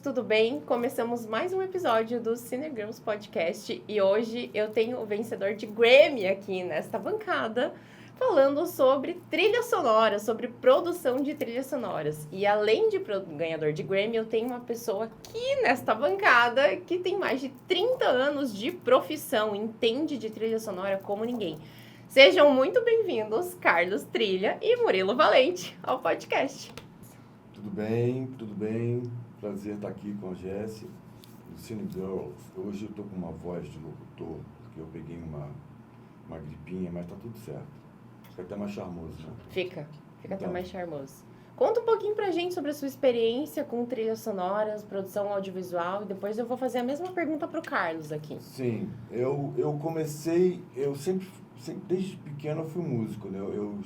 tudo bem? Começamos mais um episódio do Cinegirls Podcast e hoje eu tenho o vencedor de Grammy aqui nesta bancada falando sobre trilha sonora, sobre produção de trilhas sonoras. E além de ganhador de Grammy, eu tenho uma pessoa aqui nesta bancada que tem mais de 30 anos de profissão, entende de trilha sonora como ninguém. Sejam muito bem-vindos, Carlos Trilha e Murilo Valente, ao podcast. Tudo bem, tudo bem. Prazer estar aqui com a Jessi, do Cinegirls. Hoje eu estou com uma voz de locutor, porque eu peguei uma gripinha, mas tá tudo certo. Fica até mais charmoso, né? Fica até mais charmoso. Conta um pouquinho pra gente sobre a sua experiência com trilhas sonoras, produção audiovisual, e depois eu vou fazer a mesma pergunta pro Carlos aqui. Sim, eu comecei, eu sempre, desde pequeno eu fui músico, né? Eu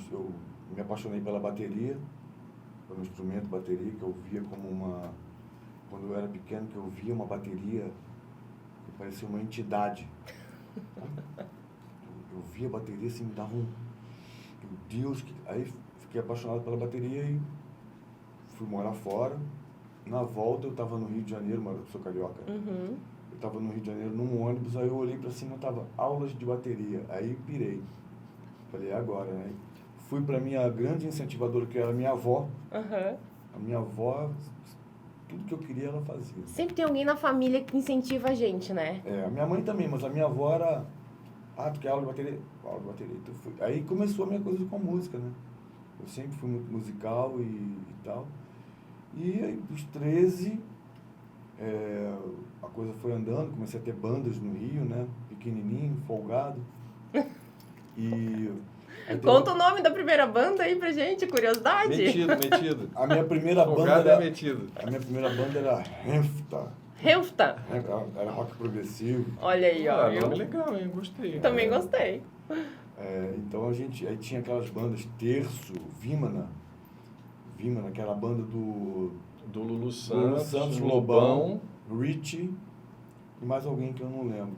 me apaixonei pela bateria, pelo instrumento bateria, que eu via como uma... Quando eu era pequeno, que eu via uma bateria que parecia uma entidade. Eu via a bateria assim, me dava um... Meu Deus, aí fiquei apaixonado pela bateria e fui morar fora. Na volta eu estava no Rio de Janeiro, eu sou carioca. Uhum. Eu estava no Rio de Janeiro num ônibus, aí eu olhei para cima, tava aulas de bateria. Aí pirei. Falei, é agora, né? Fui para minha grande incentivadora, que era a minha avó. Uhum. A minha avó, tudo que eu queria ela fazia. Sempre tem alguém na família que incentiva a gente, né? É, a minha mãe também, mas a minha avó era... Ah, tu quer aula de bateria? Aula de bateria. Então, aí começou a minha coisa com a música, né? Eu sempre fui muito musical e tal. E aí, dos 13, a coisa foi andando, comecei a ter bandas no Rio, né? Pequenininho, folgado. E... Conta o nome da primeira banda aí pra gente, curiosidade. Metido. A minha primeira banda era... metido. A minha primeira banda era Renfta. Era rock progressivo. Olha aí, ó. Nome legal, hein? Gostei. Também gostei. Então a gente... Aí tinha aquelas bandas Terço, Vimana, que era a banda do Lulu Santos, Lobão, Richie e mais alguém que eu não lembro.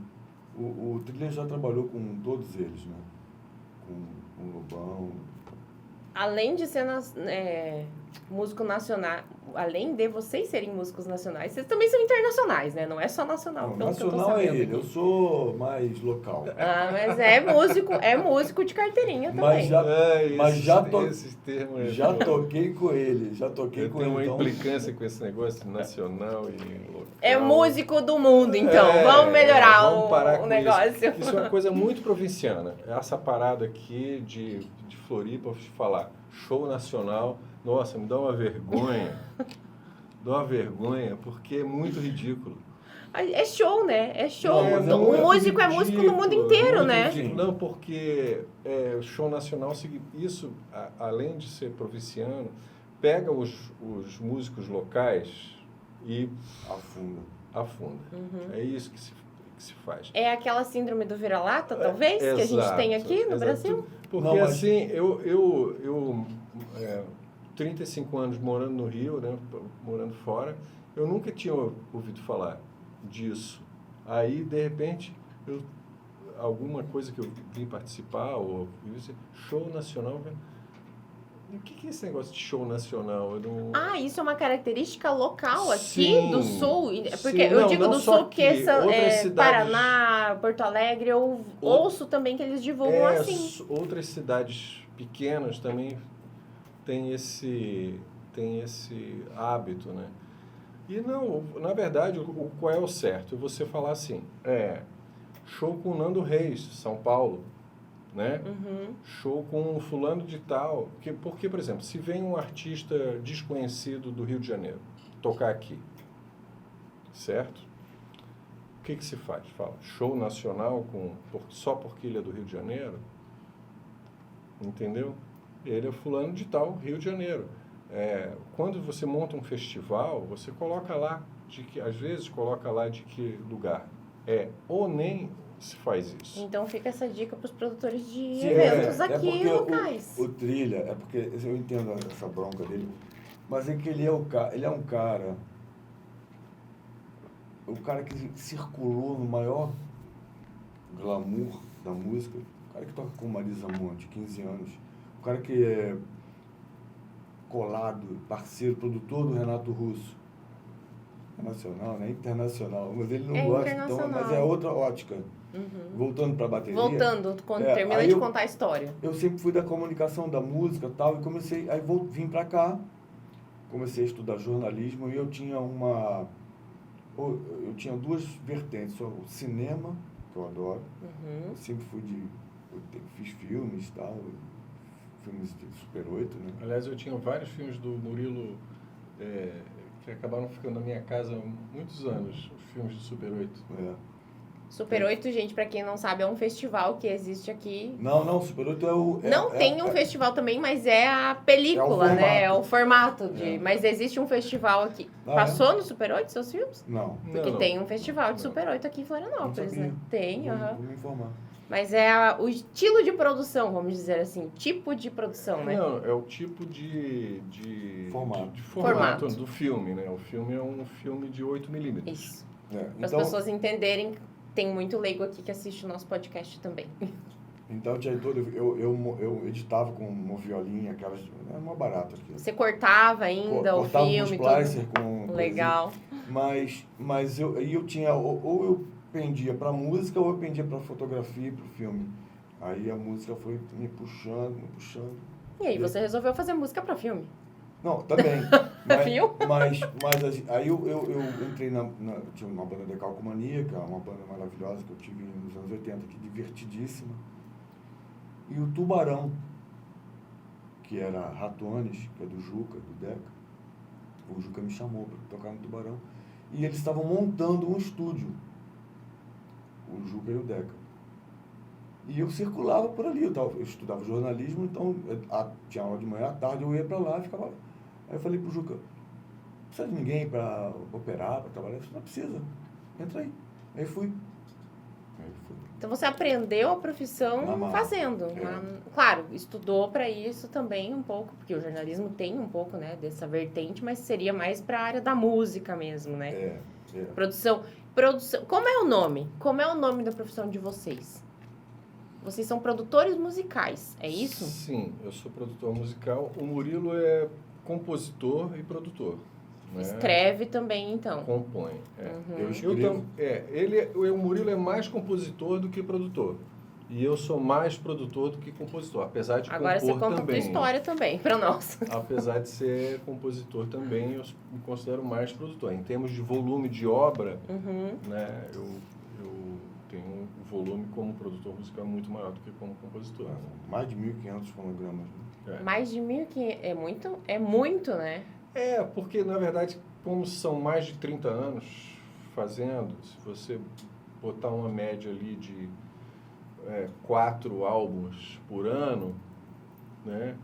O Trilha já trabalhou com todos eles, né? Com o Lobão. Além de ser músico nacional, além de vocês serem músicos nacionais, vocês também são internacionais, né? Não é só nacional. Não, pelo nacional que eu tô sabendo é ele, aqui. eu sou mais local. Ah, mas é músico de carteirinha também. Esses termos... Já toquei com ele, Tem uma implicância com esse negócio nacional e local. É músico do mundo, então. Vamos melhorar o negócio. Isso é uma coisa muito provinciana. Essa parada aqui de Floripa, vou te falar, show nacional, nossa, me dá uma vergonha. Dá uma vergonha, porque é muito ridículo. É show, né? É show. Não, o músico é músico no mundo inteiro, né? Ridículo. Não, porque show nacional, isso, além de ser provinciano, pega os músicos locais e afunda. Uhum. É isso que se faz. É aquela síndrome do vira-lata, talvez, que a gente tem aqui no Brasil? Porque assim, eu 35 anos morando no Rio, né, morando fora, eu nunca tinha ouvido falar disso. Aí, de repente, alguma coisa que eu vim participar, ou show nacional, o que é esse negócio de show nacional? Isso é uma característica local aqui Sim, do Sul? Porque sim, eu digo não do só Sul, que aqui, são outras cidades... Paraná, Porto Alegre, eu ouço também que eles divulgam assim. Outras cidades pequenas também têm esse hábito, né? E não, na verdade, qual é o certo? Você falar assim, show com Nando Reis, São Paulo, né? Uhum. Show com fulano de tal. Porque, por exemplo, se vem um artista desconhecido do Rio de Janeiro tocar aqui, certo? O que se faz? Fala, show nacional só porque ele é do Rio de Janeiro? Entendeu? Ele é fulano de tal, Rio de Janeiro. Quando você monta um festival, você coloca lá, às vezes coloca lá de que lugar. Ou nem se faz isso. Então fica essa dica para os produtores de eventos aqui locais. O Trilha, é porque eu entendo essa bronca dele, mas é que ele é um cara, o cara que circulou no maior glamour da música, o cara que toca com Marisa Monte, 15 anos, o cara que é colado, parceiro, produtor do Renato Russo. nacional, né? Internacional. Mas ele não É gosta, então, internacional. mas é outra ótica. Uhum. Voltando para a bateria. Voltando, quando termina aí de eu- contar a história. Eu sempre fui da comunicação, da música e tal, e comecei, aí vim para cá, comecei a estudar jornalismo e eu tinha duas vertentes, o cinema, que eu adoro, Uhum. eu sempre fiz filmes e tal, filmes de Super 8, né? Aliás, eu tinha vários filmes do Murilo que acabaram ficando na minha casa há muitos anos, os filmes do Super 8. É. Super 8, gente, pra quem não sabe, é um festival que existe aqui. Não, Super 8 é o... Tem um festival também, mas é a película, É o né? É formato. o formato de... É. Mas existe um festival aqui. Ah, Passou no Super 8 seus filmes? Não, Porque Não. tem um festival de Não. Super 8 aqui em não Florianópolis, sabia. né? Tem, aham. Vou me informar. Mas é o estilo de produção, vamos dizer assim. Tipo de produção, né? Não, é o tipo de Formato. de formato Formato. do filme, né? O filme é um filme de 8mm. Isso. É, Para as pessoas entenderem, tem muito leigo aqui que assiste o nosso podcast também. Então, tinha todo, eu editava com uma violinha, aquelas... Era uma barata aqui. Você cortava ainda o Cortava filme, com splicer, com... legal. Mas eu tinha... Ou eu pendia pra música, ou eu pendia pra fotografia e pro filme. Aí a música foi me puxando. E aí, você resolveu fazer música para filme? Não, também. Viu? Mas aí eu entrei tinha uma banda de Calcomaníaca, uma banda maravilhosa que eu tive nos anos 80, que divertidíssima. E o Tubarão, que era Ratones, que é do Juca, do Deca. O Juca me chamou para tocar no Tubarão. E eles estavam montando um estúdio. O Juca e o Deca. E eu circulava por ali. Eu estudava jornalismo, então tinha aula de manhã, à tarde eu ia para lá e ficava lá. Aí eu falei pro Juca, não precisa de ninguém para operar, para trabalhar? Ele falou, não precisa, entra aí. Aí fui. Então você aprendeu a profissão Na marra. fazendo. É. Claro, estudou para isso também um pouco, porque o jornalismo tem um pouco, né, dessa vertente, mas seria mais para a área da música mesmo, né? É. Produção. Como é o nome? Como é o nome da profissão de vocês? Vocês são produtores musicais, é isso? Sim, eu sou produtor musical. O Murilo é compositor e produtor. Né? Escreve também, então. Compõe. Uhum. Eu escrevo. O Murilo é mais compositor do que produtor. E eu sou mais produtor do que compositor, apesar de Agora você compor conta a tua também. história também, para nós. Apesar de ser compositor também, eu me considero mais produtor. Em termos de volume de obra, Uhum. né, eu tenho um volume como produtor musical muito maior do que como compositor. Mais de 1.500 fonogramas. Né? É. Mais de 1.500, é muito, né? Porque, na verdade, como são mais de 30 anos fazendo, se você botar uma média ali de 4 álbuns por ano, né,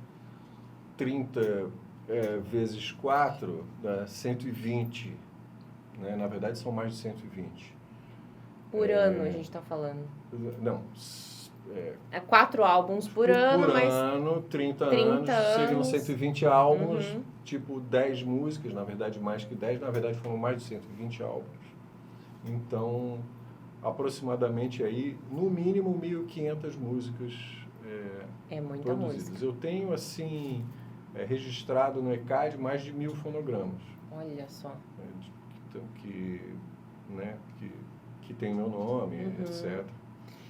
30 vezes 4 dá 120. Né? Na verdade, são mais de 120. Por ano a gente tá falando. Não. É 4 álbuns por ano, mas... ano, 30 30 anos, seriam anos. 120 álbuns, Uhum. tipo 10 músicas, na verdade mais que 10, na verdade foram mais de 120 álbuns. Então, aproximadamente aí, no mínimo 1.500 músicas É muita produzidas. música. Eu tenho, assim, registrado no ECAD mais de 1.000 fonogramas, Olha só. né, que tem meu nome, Uhum. etc.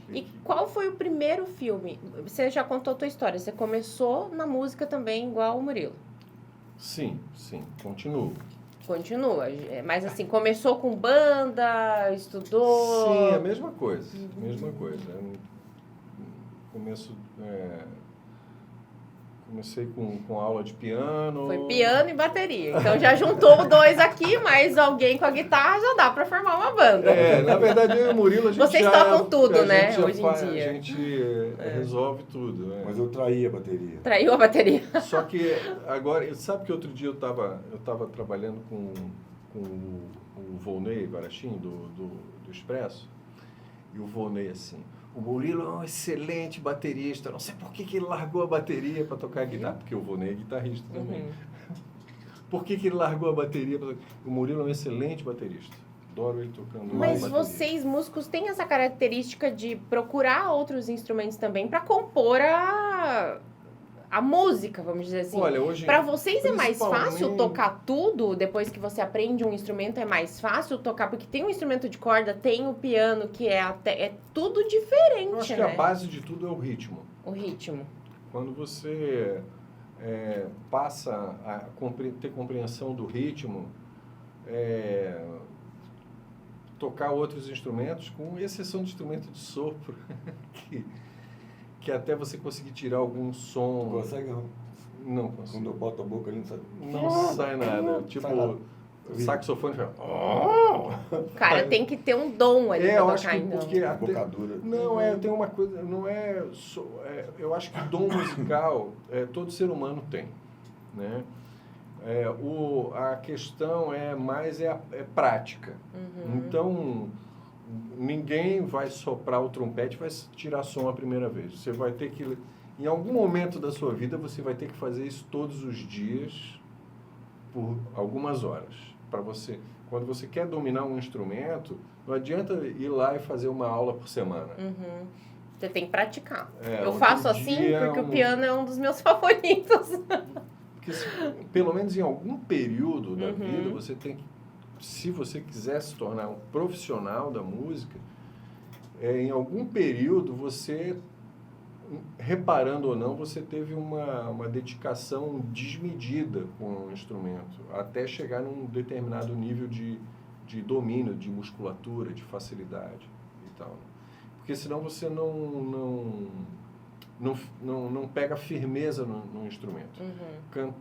E qual foi o primeiro filme? Você já contou a tua história. Você começou na música também, igual o Murilo. Sim, continuo. Continua. Mas assim, começou com banda, estudou... Sim, a mesma coisa. Mesma coisa. Comecei com aula de piano. Foi piano e bateria. Então já juntou dois aqui, mas alguém com a guitarra já dá pra formar uma banda. Na verdade, eu e o Murilo, a gente Vocês tocam tudo, né, hoje em dia. A gente resolve tudo, né? Mas eu traí a bateria. Traiu a bateria. Só que agora, sabe que outro dia eu tava trabalhando com o Volney Guarachim, do Expresso, e o Volney assim... O Murilo é um excelente baterista. Não sei por que ele largou a bateria para tocar guitarra. Porque o Volney é guitarrista também. Uhum. Por que ele largou a bateria para tocar? O Murilo é um excelente baterista. Adoro ele tocando. Mas bateria. vocês, músicos, têm essa característica de procurar outros instrumentos também para compor a a música, vamos dizer assim. Olha, hoje, para vocês é mais fácil principalmente- tocar tudo? Depois que você aprende um instrumento, é mais fácil tocar? Porque tem um instrumento de corda, tem o piano, que é tudo diferente, Eu acho que né? a base de tudo é o ritmo. O ritmo. Quando você passa a ter compreensão do ritmo, tocar outros instrumentos, com exceção de instrumento de sopro, que até você conseguir tirar algum som... Não consegue, não. Não consigo. Quando eu boto a boca ali, não sai. Não sai nada. Tipo, Sai nada. saxofone faz... O cara tem que ter um dom ali eu pra acho tocar, que então. porque até, Bocadura. não, tem uma coisa, não é, eu acho que dom musical todo ser humano tem, né? A questão é prática. Então, ninguém vai soprar o trompete e vai tirar som a primeira vez. Você vai ter que, em algum momento da sua vida, você vai ter que fazer isso todos os dias por algumas horas. Para você, quando você quer dominar um instrumento, não adianta ir lá e fazer uma aula por semana. Você tem que praticar. Eu outro faço assim dia, porque o piano é um dos meus favoritos. Porque pelo menos em algum período da vida, você tem que, se você quiser se tornar um profissional da música, em algum período você, reparando ou não, você teve uma dedicação desmedida com o instrumento, até chegar num determinado nível de domínio, de musculatura, de facilidade e tal. Porque senão você não pega firmeza no instrumento.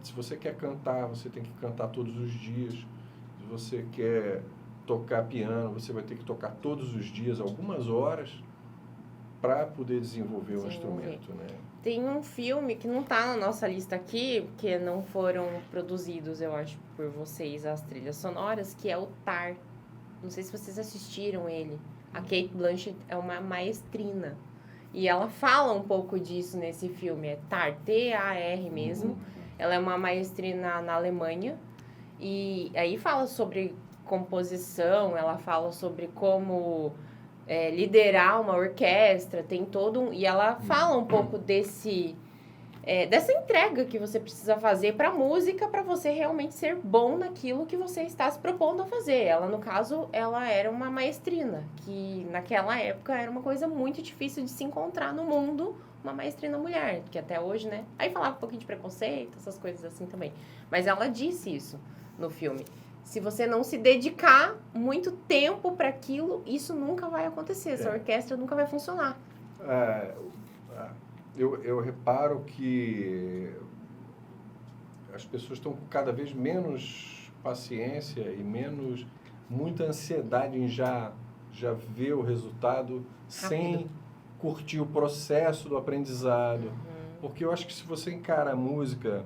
Se você quer cantar, você tem que cantar todos os dias. Se você quer tocar piano, você vai ter que tocar todos os dias, algumas horas, para poder desenvolver o instrumento, né? Tem um filme que não tá na nossa lista aqui, porque não foram produzidos, eu acho, por vocês, as trilhas sonoras, que é o Tar. Não sei se vocês assistiram ele. A Cate Blanchett é uma maestrina. E ela fala um pouco disso nesse filme. É Tar, T-A-R mesmo. Ela é uma maestrina na Alemanha. E aí fala sobre composição, ela fala sobre como liderar uma orquestra, tem todo um... E ela fala um pouco dessa entrega que você precisa fazer para a música, para você realmente ser bom naquilo que você está se propondo a fazer. Ela, no caso, ela era uma maestrina, que naquela época era uma coisa muito difícil de se encontrar no mundo, uma maestrina mulher, que até hoje, né? Aí falava um pouquinho de preconceito, essas coisas assim também. Mas ela disse isso no filme. Se você não se dedicar muito tempo para aquilo, isso nunca vai acontecer. Essa orquestra nunca vai funcionar. Eu reparo que as pessoas estão com cada vez menos paciência e muita ansiedade em já ver o resultado sem curtir o processo do aprendizado. Porque eu acho que se você encara a música...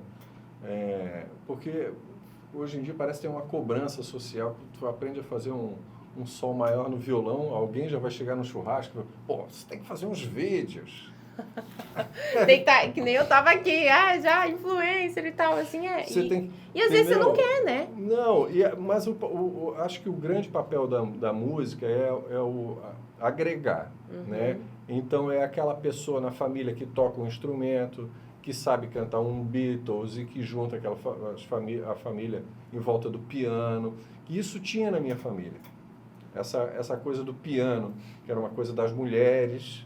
porque hoje em dia parece ter uma cobrança social, tu aprende a fazer um sol maior no violão, alguém já vai chegar no churrasco e fala, você tem que fazer uns vídeos. Que nem eu tava aqui, já, influencer e tal, assim, e às vezes você não quer, né? Não, mas acho que o grande papel da música é o agregar, né? Então é aquela pessoa na família que toca um instrumento, que sabe cantar um Beatles e que junta a família em volta do piano. E isso tinha na minha família. Essa coisa do piano, que era uma coisa das mulheres,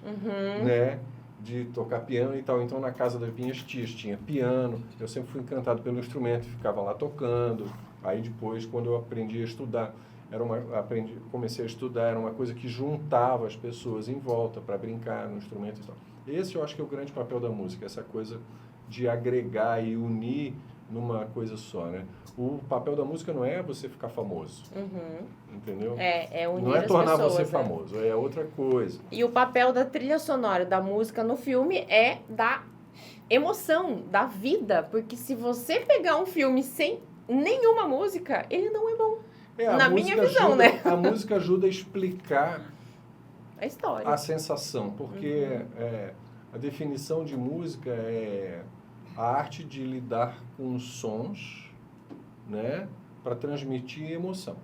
né? De tocar piano e tal. Então, na casa das minhas tias tinha piano. Eu sempre fui encantado pelo instrumento, ficava lá tocando. Aí, depois, quando eu aprendi a estudar, comecei a estudar, era uma coisa que juntava as pessoas em volta para brincar no instrumento e tal. Esse eu acho que é o grande papel da música, essa coisa de agregar e unir numa coisa só, né? O papel da música não é você ficar famoso, entendeu? É unir não é as tornar pessoas, você famoso, é outra coisa. E o papel da trilha sonora, da música no filme é da emoção, da vida, porque se você pegar um filme sem nenhuma música, ele não é bom. Na minha visão, né? A música ajuda a explicar a história, a sensação, porque a definição de música é a arte de lidar com sons, né, para transmitir emoção,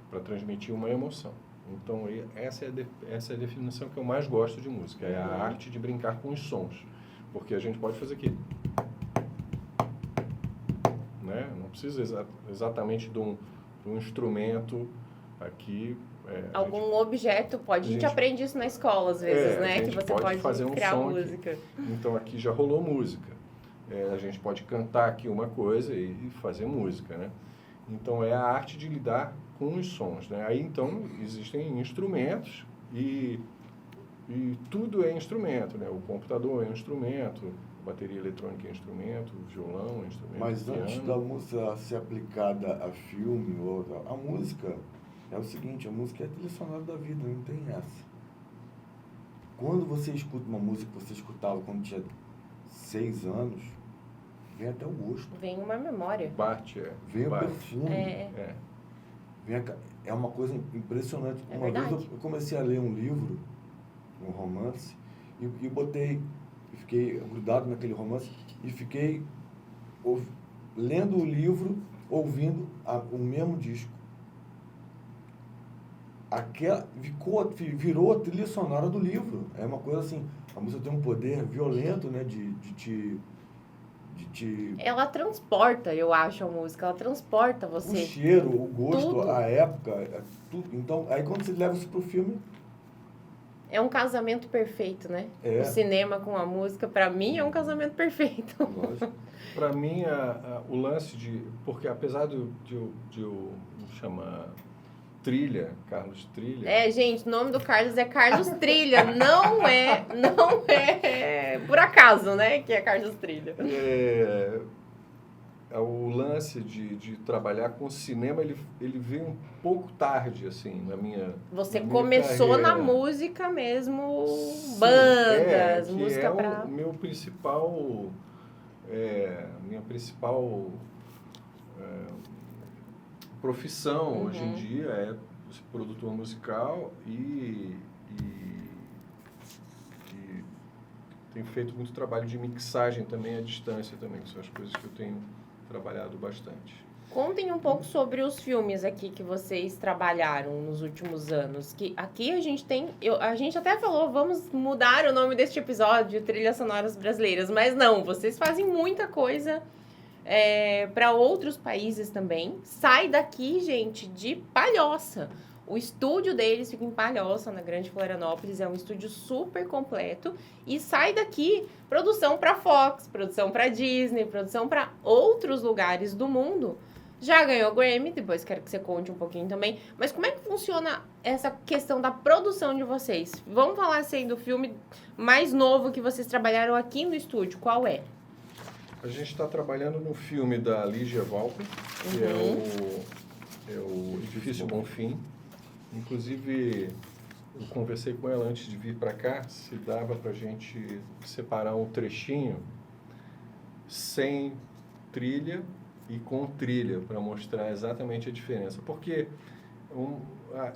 para transmitir uma emoção. Então, essa é a definição que eu mais gosto de música, é a arte de brincar com os sons. Porque a gente pode fazer aqui. Né? Não precisa exatamente de um instrumento aqui. Algum objeto, a gente aprende isso na escola às vezes, né? Que você pode fazer criar um som música. Aqui. Então aqui já rolou música. A gente pode cantar aqui uma coisa e fazer música, né? Então é a arte de lidar com os sons, né? Aí então existem instrumentos e tudo é instrumento, né? O computador é um instrumento, a bateria eletrônica é um instrumento, o violão é um instrumento. Mas antes da música ser aplicada a filme, a música é o seguinte, a música é a trilha sonora da vida, não tem essa. Quando você escuta uma música que você escutava quando tinha 6 anos, vem até o gosto. Vem uma memória. Vem o perfume. É uma coisa impressionante. Uma vez eu comecei a ler um livro, um romance, e fiquei grudado naquele romance e fiquei lendo o livro, ouvindo o mesmo disco. Virou a trilha sonora do livro. É uma coisa assim, a música tem um poder violento, né, de Ela transporta, eu acho, a música. Ela transporta você. O cheiro, o gosto, tudo. A época, tudo. Então, aí quando você leva isso pro filme... É um casamento perfeito, né? É. O cinema com a música, pra mim, é um casamento perfeito. Lógico. Para mim, o lance de... Porque apesar de eu chamar Trilha, Carlos Trilha... Gente, o nome do Carlos é Carlos Trilha. Não é por acaso, né? Que é Carlos Trilha. O lance de trabalhar com cinema, ele veio um pouco tarde, assim, na minha Você na minha começou carreira. na música mesmo, Sim, bandas, que música é pra... minha principal profissão hoje em dia é ser produtor musical e tenho feito muito trabalho de mixagem também à distância também, que são as coisas que eu tenho trabalhado bastante. Contem um pouco sobre os filmes aqui que vocês trabalharam nos últimos anos. Que aqui a gente tem... a gente até falou, vamos mudar o nome deste episódio, Trilhas Sonoras Brasileiras. Mas não, vocês fazem muita coisa para outros países também. Sai daqui, gente, de Palhoça. O estúdio deles fica em Palhoça, na Grande Florianópolis. É um estúdio super completo. E sai daqui produção para Fox, produção para Disney, produção para outros lugares do mundo. Já ganhou Grammy, depois quero que você conte um pouquinho também. Mas como é que funciona essa questão da produção de vocês? Vamos falar assim do filme mais novo que vocês trabalharam aqui no estúdio. Qual é? A gente está trabalhando no filme da Lígia Valper, que é o Edifício Bonfim. Inclusive, eu conversei com ela antes de vir para cá, se dava para a gente separar um trechinho sem trilha e com trilha, para mostrar exatamente a diferença. Porque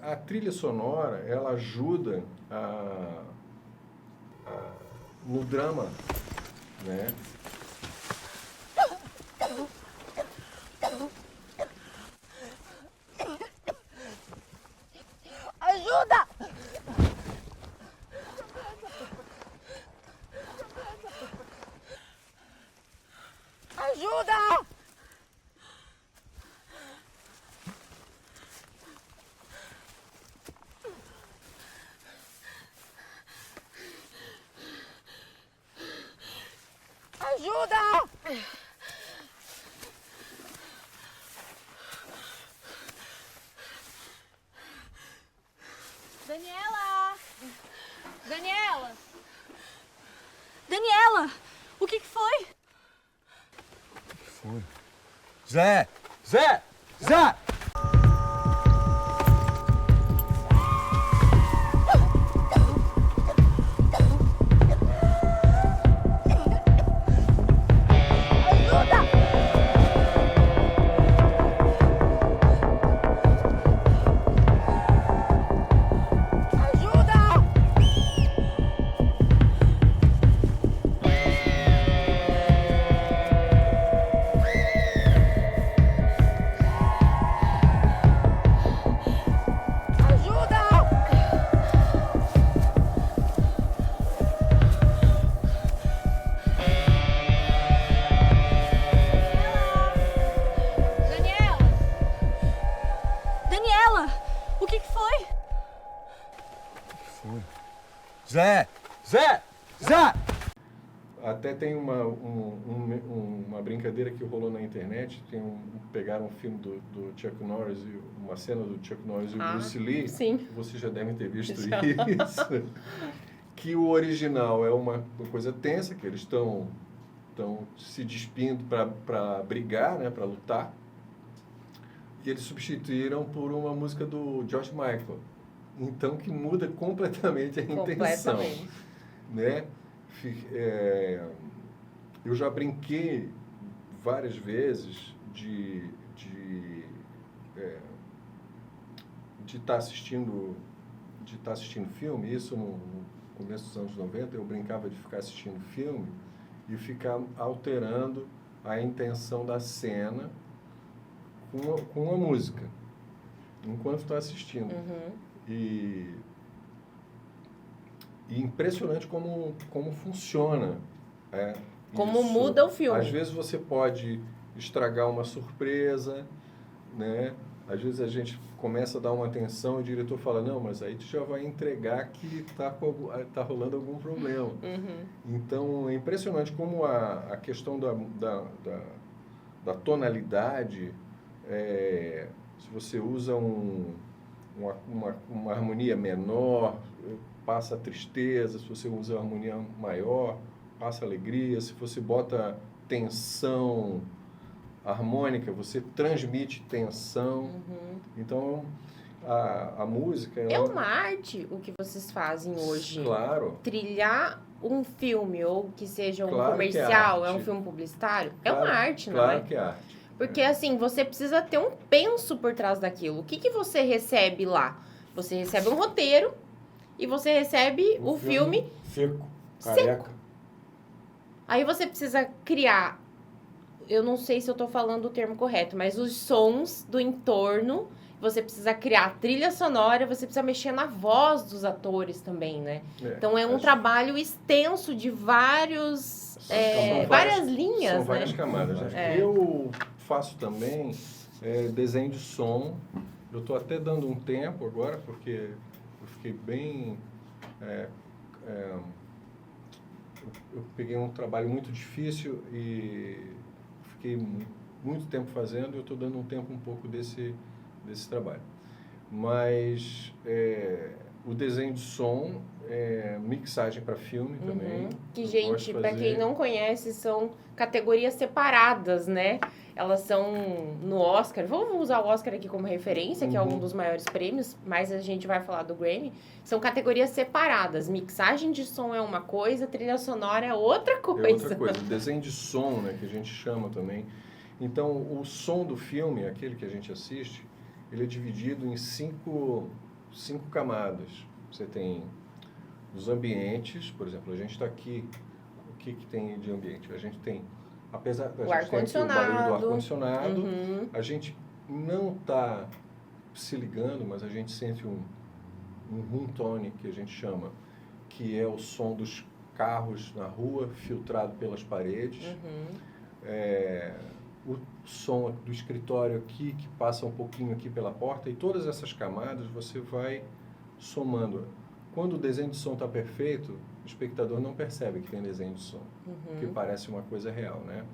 a trilha sonora, ela ajuda no drama, né? Ajuda! Ajuda! Ajuda! Daniela! Daniela! Daniela! O que foi? Foi. Zé! Zé! Zé! fui. Zé! Zé! Zé! Até tem uma brincadeira que rolou na internet. Pegaram um filme do Chuck Norris, uma cena do Chuck Norris e o Bruce Lee. Sim. Vocês já devem ter visto Já. isso. Que o original é uma coisa tensa, que eles estão se despindo para brigar, né, para lutar. E eles substituíram por uma música do George Michael. Então, que muda completamente a intenção. Completamente. Né? Eu já brinquei várias vezes de estar assistindo filme. Isso no começo dos anos 90, eu brincava de ficar assistindo filme e ficar alterando a intenção da cena com a música enquanto está assistindo. E impressionante como funciona. Como isso. muda o filme. Às vezes você pode estragar uma surpresa, né? Às vezes a gente começa a dar uma atenção e o diretor fala, não, mas aí tu já vai entregar que tá rolando algum problema. Então, é impressionante como a questão da tonalidade, se você usa uma harmonia menor, passa tristeza. Se você usa harmonia maior, passa alegria. Se você bota tensão harmônica, você transmite tensão. Então, a música... É uma arte o que vocês fazem hoje. Claro. Trilhar um filme, ou que seja um Claro que é comercial, arte. um filme publicitário, Claro, é uma arte, não claro é? que é arte. Porque, assim, você precisa ter um penso por trás daquilo. O que você recebe lá? Você recebe um roteiro e você recebe o filme. Seco, careca. Aí você precisa criar, eu não sei se eu tô falando o termo correto, mas os sons do entorno. Você precisa criar trilha sonora, você precisa mexer na voz dos atores também, né? Então é um trabalho extenso de várias linhas, São várias né? camadas. Né? Eu faço também desenho de som. Eu estou até dando um tempo agora, porque eu fiquei bem... eu peguei um trabalho muito difícil e fiquei muito tempo fazendo, e eu estou dando um tempo um pouco desse trabalho. Mas o desenho de som, mixagem para filme também. Que, gente, para quem não conhece, são categorias separadas, né? Elas são no Oscar. Vamos usar o Oscar aqui como referência, que é um dos maiores prêmios, mas a gente vai falar do Grammy. São categorias separadas. Mixagem de som é uma coisa, trilha sonora é outra coisa. É outra coisa. Desenho de som, né, que a gente chama também. Então, o som do filme, aquele que a gente assiste, ele é dividido em cinco camadas. Você tem os ambientes, por exemplo, a gente está aqui, o que tem de ambiente? A gente tem, apesar da gente ter aqui o barulho do ar-condicionado, a gente não está se ligando, mas a gente sente um room tone, que a gente chama, que é o som dos carros na rua, filtrado pelas paredes. O som do escritório aqui, que passa um pouquinho aqui pela porta, e todas essas camadas você vai somando. Quando o desenho de som está perfeito, o espectador não percebe que tem desenho de som, porque parece uma coisa real, né?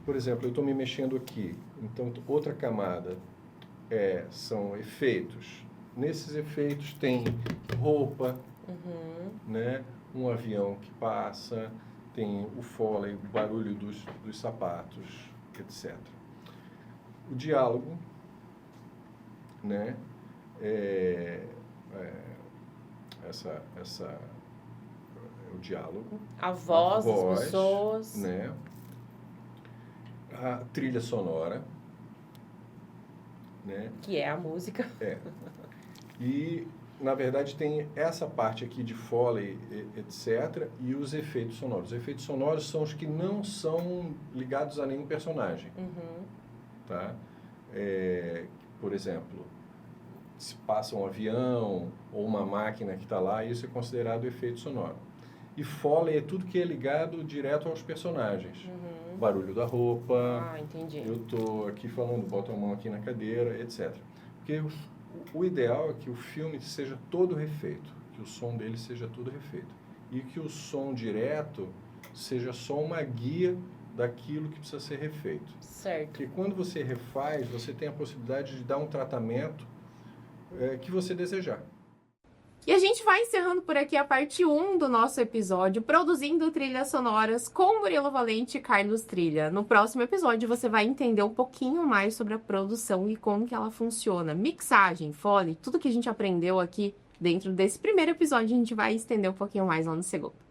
Por exemplo, eu estou me mexendo aqui, então outra camada são efeitos. Nesses efeitos tem roupa, né? Um avião que passa, tem o Foley, o barulho dos sapatos, etc. O diálogo, né? O diálogo. A voz das pessoas. Né? A trilha sonora, né? Que é a música. E, na verdade, tem essa parte aqui de Foley, etc., e os efeitos sonoros. Os efeitos sonoros são os que não são ligados a nenhum personagem. Tá? Por exemplo, se passa um avião ou uma máquina que está lá, isso é considerado efeito sonoro. E Foley é tudo que é ligado direto aos personagens. Barulho da roupa, entendi. eu estou aqui falando, boto a mão aqui na cadeira, etc. Porque o ideal é que o filme seja todo refeito, que o som dele seja tudo refeito. E que o som direto seja só uma guia daquilo que precisa ser refeito. Certo. Porque quando você refaz, você tem a possibilidade de dar um tratamento que você desejar. E a gente vai encerrando por aqui a parte 1 do nosso episódio, produzindo trilhas sonoras com Murilo Valente e Carlos Trilha. No próximo episódio você vai entender um pouquinho mais sobre a produção e como que ela funciona. Mixagem, foley, tudo que a gente aprendeu aqui dentro desse primeiro episódio a gente vai estender um pouquinho mais lá no segundo.